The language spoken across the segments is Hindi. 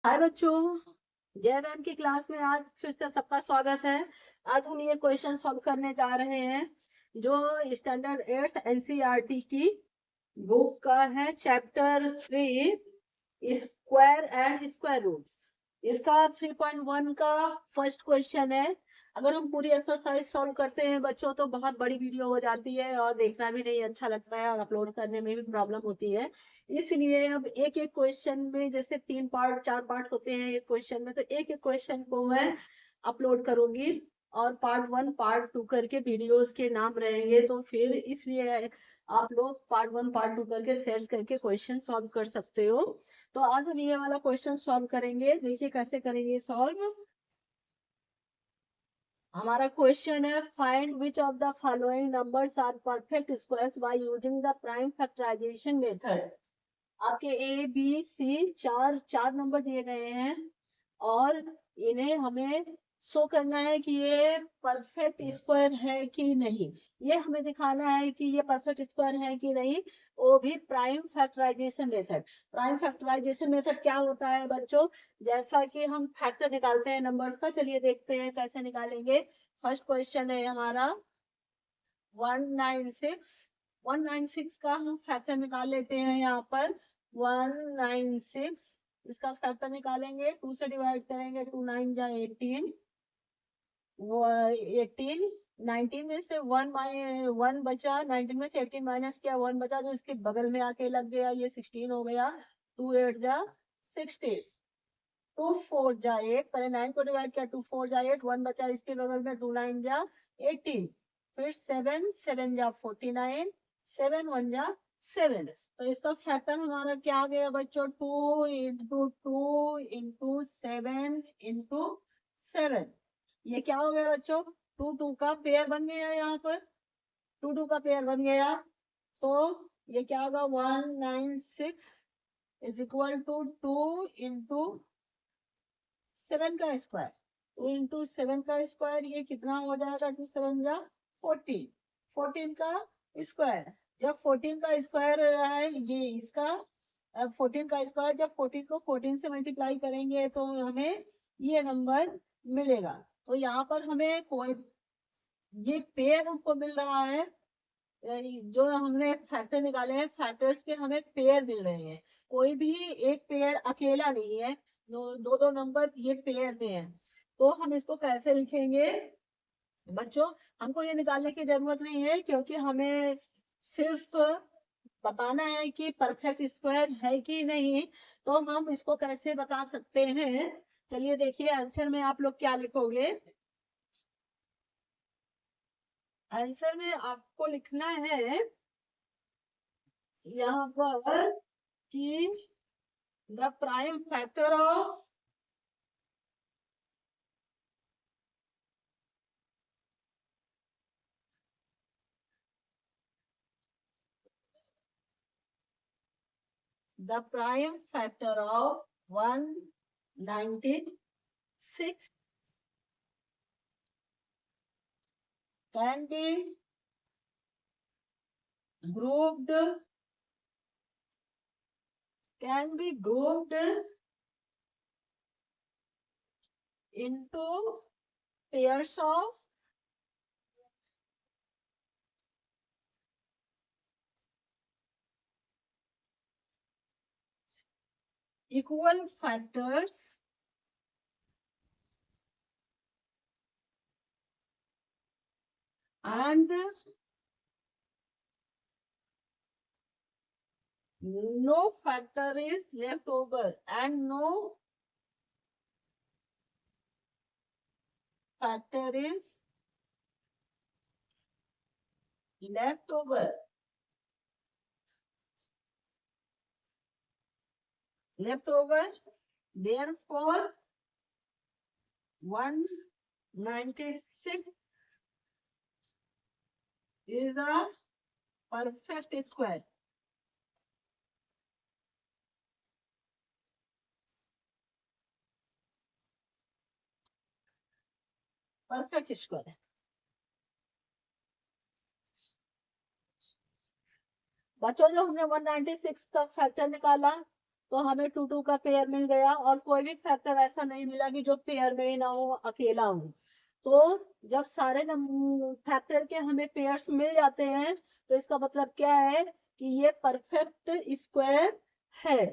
हाय बच्चों, जय मैम की क्लास में आज फिर से सबका स्वागत है। आज हम ये क्वेश्चन सॉल्व करने जा रहे हैं जो स्टैंडर्ड 8 एनसीईआरटी की बुक का है। Chapter 3 square and square roots. इसका 3.1 का फर्स्ट क्वेश्चन है। अगर हम पूरी एक्सरसाइज सॉल्व करते हैं बच्चों तो बहुत बड़ी वीडियो हो जाती है और देखना भी नहीं अच्छा लगता है और अपलोड करने में भी प्रॉब्लम होती है। इसलिए अब एक एक क्वेश्चन में जैसे 3 पार्ट 4 पार्ट होते हैं एक क्वेश्चन में, तो एक एक क्वेश्चन को मैं अपलोड करूंगी और पार्ट 1 पार्ट 2 करके वीडियोस के नाम रहेंगे। तो फिर इसलिए आप लोग पार्ट 1 पार्ट 2 करके सर्च करके क्वेश्चन सॉल्व कर सकते हो। तो आज हम ये वाला क्वेश्चन सॉल्व करेंगे। देखिए कैसे करेंगे सॉल्व। हमारा क्वेश्चन है find which of the following numbers are perfect squares by using the prime factorization method. आपके ए बी सी चार चार नंबर दिए गए हैं और इन्हें हमें शो करना है कि ये परफेक्ट स्क्वायर है कि नहीं। ये हमें दिखाना है कि ये परफेक्ट स्क्वायर है कि नहीं, वो भी prime factorization method. Prime factorization method क्या होता है बच्चों? जैसा कि हम फैक्टर निकालते हैं नंबर्स का, चलिए देखते हैं कैसे निकालेंगे। फर्स्ट क्वेश्चन है हमारा 196। 196 का हम फैक्टर निकाल लेते हैं। यहाँ पर 196 इसका फैक्टर निकालेंगे, 2 से डिवाइड करेंगे, 2 9 जा 18, 18 19 में से 1 बचा, 19 में से 18 माइनस किया 1 बचा जो इसके बगल में आके लग गया, ये 16 हो गया। 2 8 जा 16, 2 4 जा 8, पहले 9 को डिवाइड किया, 2 4 जा 8, 1 बचा इसके बगल में, 2 9 जा 18, फिर 7 7 जा 49, 7 1 जा 7। तो इसका फैक्टर हमारा क्या आ गया बच्चों? 2 इंटू 2 इंटू 7 इंटू 7। ये क्या हो गया बच्चों? 2 2 का पेयर बन गया। यहाँ पर 2 2 का पेयर बन गया तो ये क्या होगा? 196 इज इक्वल टू 2 इंटू 7 का स्क्वायर। 2 इंटू 7 का स्क्वायर ये कितना हो जाएगा? 2 7 जा 14, 14 का स्क्वायर। जब 14 का स्क्वायर है ये इसका 14 का स्क्वायर, जब 14 को 14 से मल्टीप्लाई करेंगे तो हमें ये नंबर मिलेगा। तो यहाँ पर हमें कोई ये पेयर हमको मिल रहा है। जो हमने फैक्टर निकाले हैं फैक्टर्स के हमें पेयर मिल रहे हैं। कोई भी एक पेयर अकेला नहीं है, दो दो नंबर ये पेयर में है। तो हम इसको कैसे लिखेंगे बच्चों? हमको ये निकालने की जरूरत नहीं है क्योंकि हमें सिर्फ बताना है कि परफेक्ट स्क्वायर है कि नहीं। तो हम इसको कैसे बता सकते हैं? चलिए देखिए आंसर में आप लोग क्या लिखोगे। आंसर में आपको लिखना है यहाँ पर कि the prime factor of the prime factor of 196 can be grouped into pairs of equal factors and no factor is left over, and no factor is left over. Therefore 196 is a perfect square. Perfect square है बच्चों। जो हमने 196 का फैक्टर निकाला तो हमें 2 का पेयर मिल गया, और कोई भी फैक्टर ऐसा नहीं मिला कि जो पेयर में ही ना हो, अकेला हो। तो जब सारे फैक्टर के हमें पेयर्स मिल जाते हैं, तो इसका मतलब क्या है कि ये परफेक्ट स्क्वायर है।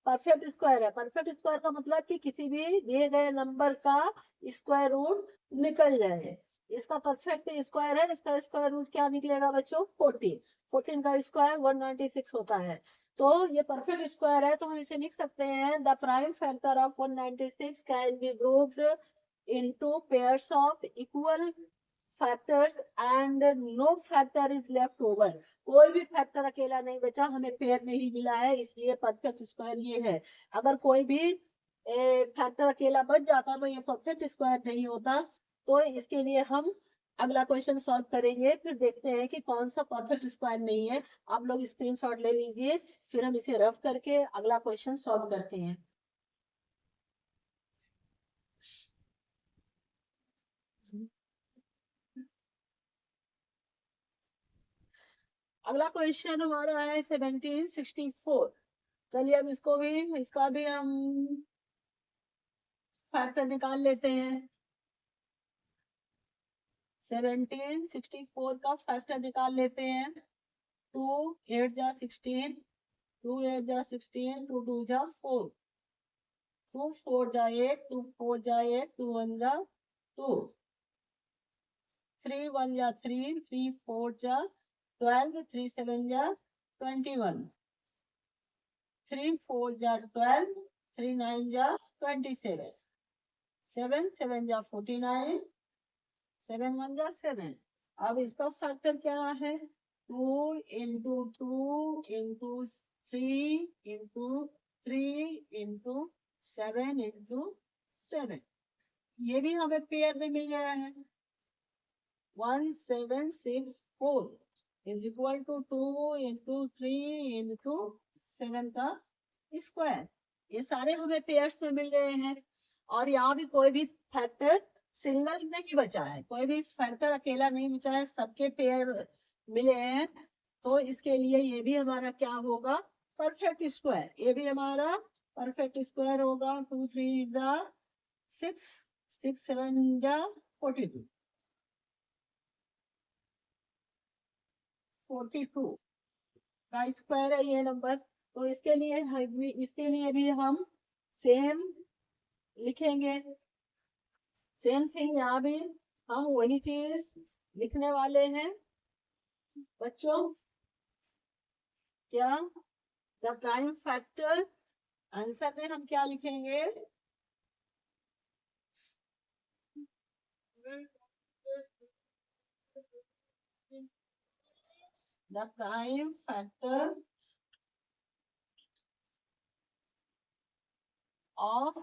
परफेक्ट स्क्वायर है। परफेक्ट स्क्वायर का मतलब कि किसी भी दिए गए नंबर का स्क्वायर रूट निकल जाए। इसका परफेक्ट स्क्वायर है। इसका स्क्वायर रूट क्या निकलेगा बच्चों? 14। 14 का स्क्वायर 196 होता है। तो ये परफेक्ट स्क्वायर है, तो हम इसे लिख सकते हैं, the prime factor of 196 can be grouped into pairs of equal factors and no factor is left over. कोई भी फैक्टर अकेला नहीं बचा, हमें पेयर में ही मिला है, इसलिए परफेक्ट स्क्वायर ये है। अगर कोई भी फैक्टर अकेला बच जाता तो ये परफेक्ट स्क्वायर नहीं होता। तो इसके लिए हम अगला क्वेश्चन सॉल्व करेंगे, फिर देखते हैं कि कौन सा परफेक्ट स्क्वायर नहीं है। आप लोग स्क्रीनशॉट ले लीजिए, फिर हम इसे रफ करके अगला क्वेश्चन सॉल्व करते हैं। अगला क्वेश्चन हमारा है 1764। चलिए अब इसका भी हम फैक्टर निकाल लेते हैं। 1764 का फैक्टर निकाल लेते हैं। 2 8 जा 16, 2 8 जा 16, 2 2 जा 4, 2 4 जा 8, 2 4 जा 8, 2 1 जा 2, 3 1 जा 3, 3 4 जा 12, 3 7 जा 21, 3 4 जा 12, 3 9 जा 27, 7 7 जा 49, 7 1 जा 7। अब इसका फैक्टर क्या है? 2 into 2 into 3 into 3 into 7 into 7। ये भी हमें पेयर में मिल गया है। 1764 is equal to 2 into 3 into 7 का स्क्वायर। ये सारे हमें पेयर्स में मिल गए हैं, और यहाँ भी कोई भी फैक्टर सिंगल नहीं बचा है, कोई भी फैक्टर अकेला नहीं बचा है, सबके पेयर मिले हैं। तो इसके लिए ये भी हमारा क्या होगा? Perfect square. ये भी हमारा परफेक्ट स्क्वायर होगा। 2 3 जा 6, 6 7 जा 42, 42 का स्क्वायर है ये नंबर। तो इसके लिए भी हम सेम लिखेंगे। सेम थिंग यहाँ भी हम वही चीज लिखने वाले हैं बच्चों। क्या? द प्राइम फैक्टर, आंसर में हम क्या लिखेंगे? The prime factor of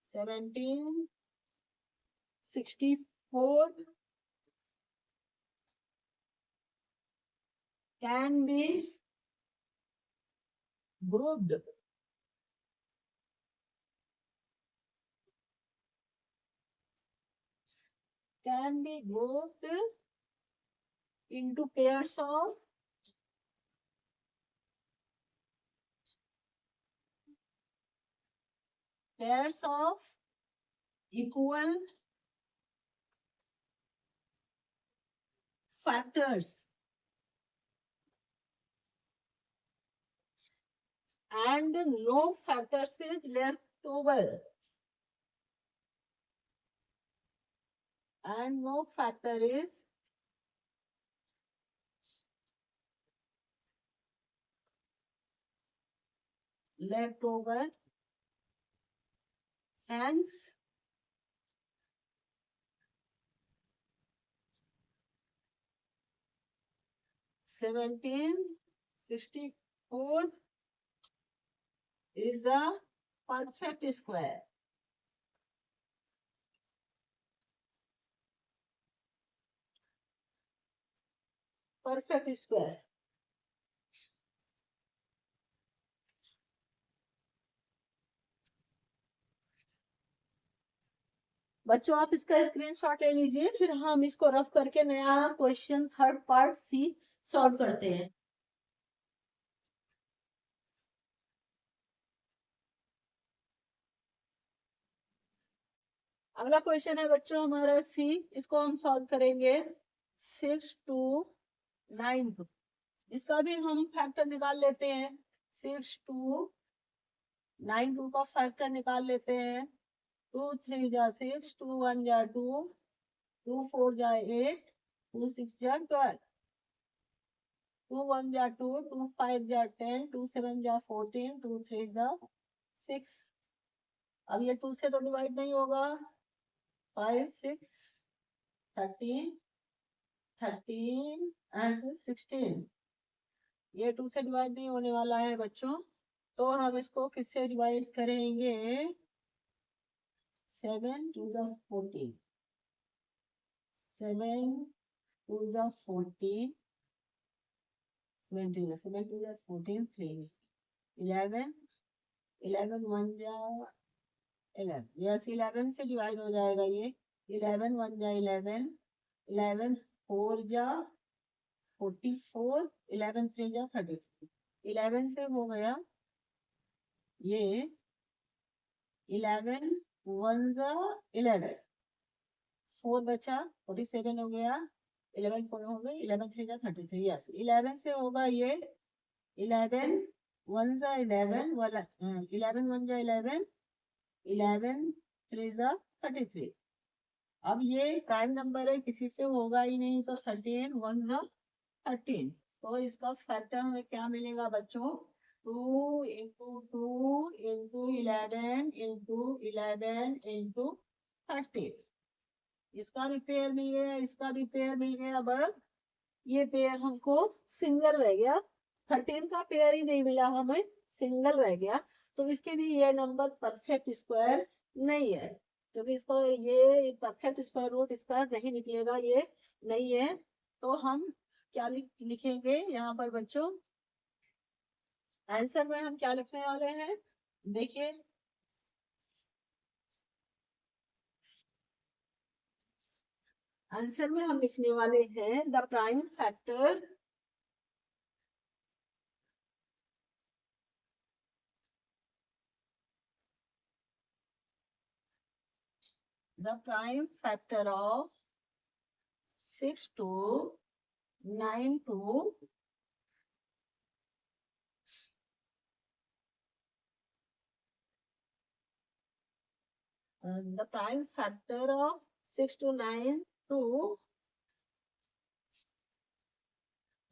1764 can be grouped into pairs of equal factors and no factors is left over, and no factor is left over. Hence, seventeen 64 is a perfect square. Perfect square. बच्चों आप इसका स्क्रीनशॉट ले लीजिए, फिर हम इसको रफ करके नया question third part C solve करते हैं। अगला क्वेश्चन है बच्चों हमारा सी, इसको हम सॉल्व करेंगे 6 2 9 2। इसका भी हम फैक्टर निकाल लेते हैं। 6 2 9 2 का फैक्टर निकाल लेते हैं। 2 3 जा 6, 2 1 जा 2, 2 4 जा 8, 2 6 जा 12, 2 1 जा 2, 2 5 जा 10, 2 7 जा 14, 2 3 जा 6। अब ये 2 से तो डिवाइड नहीं होगा। 5 6 13 13 एंड 16, ये 2 से डिवाइड नहीं होने वाला है बच्चों, तो हम इसको किससे डिवाइड करेंगे? 7 2 जा 14, 7 2 जा 14, 17 7 2 जा 14, 3 11 11 1 जा 11, यस 11 से डिवाइड हो जाएगा ये। 11 1 जा 11, 11 4 जा 44, 11 3 जा 33, 11 से हो गया ये 11 1 जा 11, 4 बचा 47 हो गया, 11 4 हो गए 11 3 जा 33, यस 11 से होगा ये 11 1 जा 11, 11 1 जा 11, 11 3 जा 33। अब ये प्राइम नंबर है, किसी से होगा ही नहीं, तो 13 1 जा 13, तो इसका फैक्टर हमें क्या मिलेगा बच्चों? 2 इंटू 2 इंटू 11 इंटू 11 इंटू 13। इसका भी पेयर मिल गया, इसका भी पेयर मिल गया, बस ये पेयर हमको सिंगल रह गया। 13 का पेयर ही नहीं मिला हमें, सिंगल रह गया, तो इसके लिए ये नंबर परफेक्ट स्क्वायर नहीं है, क्योंकि इसको ये परफेक्ट स्क्वायर रूट इसका नहीं निकलेगा, ये नहीं है। तो हम क्या लिखेंगे यहाँ पर बच्चों? आंसर में हम क्या लिखने वाले हैं? देखिए आंसर में हम लिखने वाले हैं the prime factor of 6 2 9 2 the prime factor of 6 to 9 2,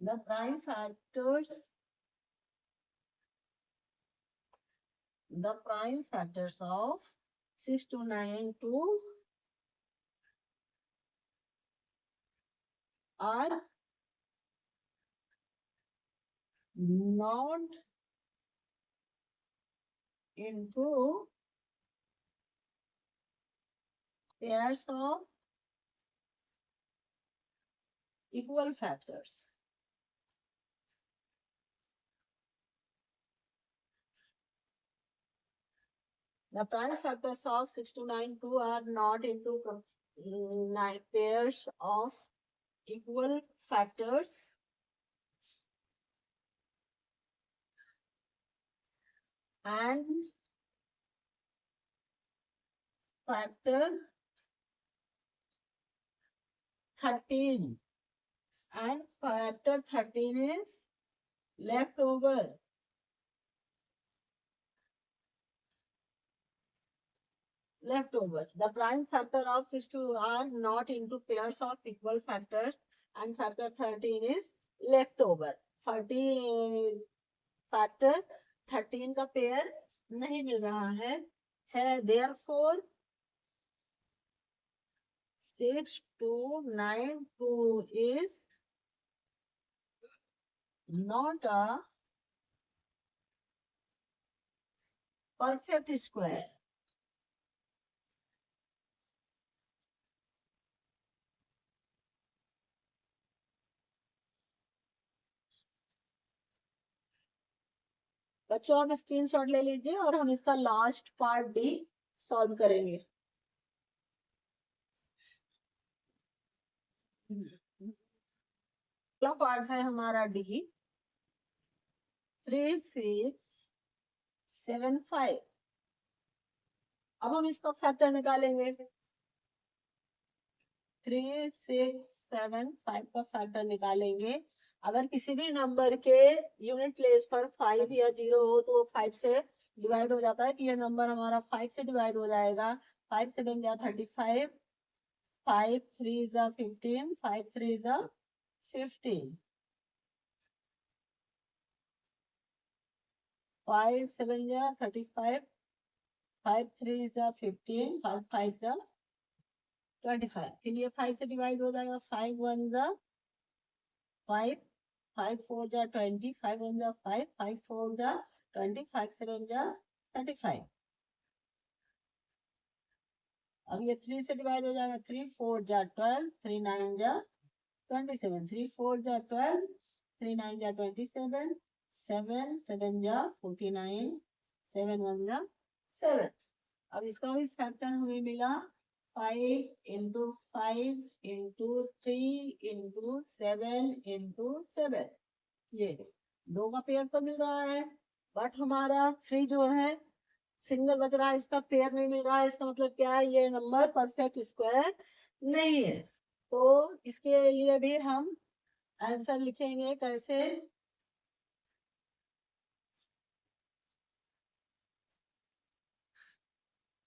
the prime factors of 6 to 9 2 are not into pairs of equal factors. The prime factors of 6 to 9 2 are not into pairs of equal factors, and factor 13 and factor 13 is left over. The prime factor of 6 2 are not into pairs of equal factors, and factor 13 is left over. 30 factor 13 का पेयर नहीं मिल रहा है, therefore 6 2 9 2 is not a perfect square. बच्चों आप स्क्रीनशॉट ले लीजिए और हम इसका लास्ट पार्ट डी सॉल्व करेंगे। अगला पार्ट है हमारा डी 3 6 7 5। अब हम इसका फैक्टर निकालेंगे। 3, 6, 7, 5 का फैक्टर निकालेंगे। अगर किसी भी नंबर के यूनिट प्लेस पर 5 या 0 हो तो वो 5 से डिवाइड हो जाता है, कि ये नंबर हमारा 5 से डिवाइड हो जाएगा। 5 7 जा 35, 5 3 जा 15, 5 3 जा 15, 5 7 जा 35, 5 3 जा 15, 5 5 जा 25। फिर ये 5 से डिवाइड हो जाएगा। 5 1 जा 5, 5 4 जा 20, 5 1 जा 5, 5 4 जा 20, 5 7 जा 35। अब ये 3 से डिवाइड हो जाएगा। 3 4 जा 12, 3 9 जा 27, 3 4 जा 12, 3 9 जा 27, 7 7 जा 49, 7 1 जा 7। अब इसका भी फैक्टर हमें मिला 5 इंटू 5 इंटू 3 इंटू 7 इंटू 7। ये 2 का पेयर तो मिल रहा है, बट हमारा 3 जो है सिंगल बच रहा है, इसका पेयर नहीं मिल रहा है। इसका मतलब क्या है, ये नंबर परफेक्ट स्क्वायर नहीं है। तो इसके लिए भी हम आंसर लिखेंगे कैसे।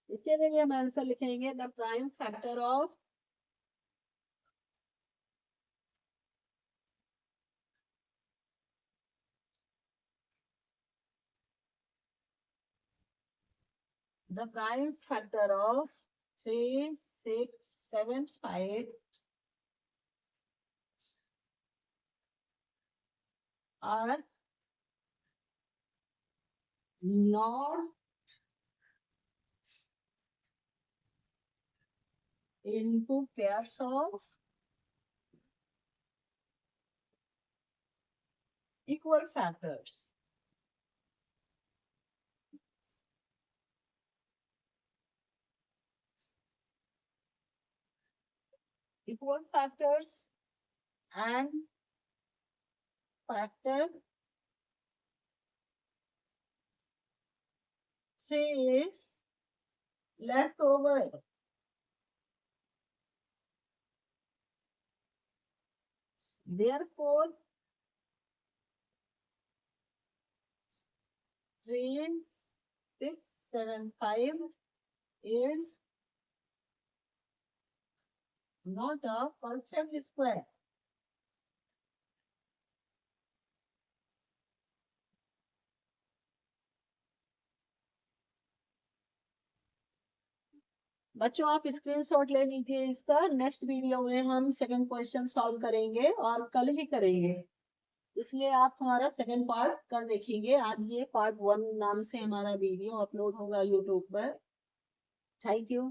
इसके लिए हम आंसर लिखेंगे the prime factor of the prime factor of 3 6 7 5 are not into pairs of equal factors. Equal factors and factor 3 is left over. Therefore, 3 6 7 5 is not a perfect square. बच्चों आप स्क्रीनशॉट ले लीजिए इसका। नेक्स्ट वीडियो में हम सेकंड क्वेश्चन सॉल्व करेंगे और कल ही करेंगे, इसलिए आप हमारा सेकंड पार्ट कल देखेंगे। आज ये पार्ट 1 नाम से हमारा वीडियो अपलोड होगा यूट्यूब पर। Thank you.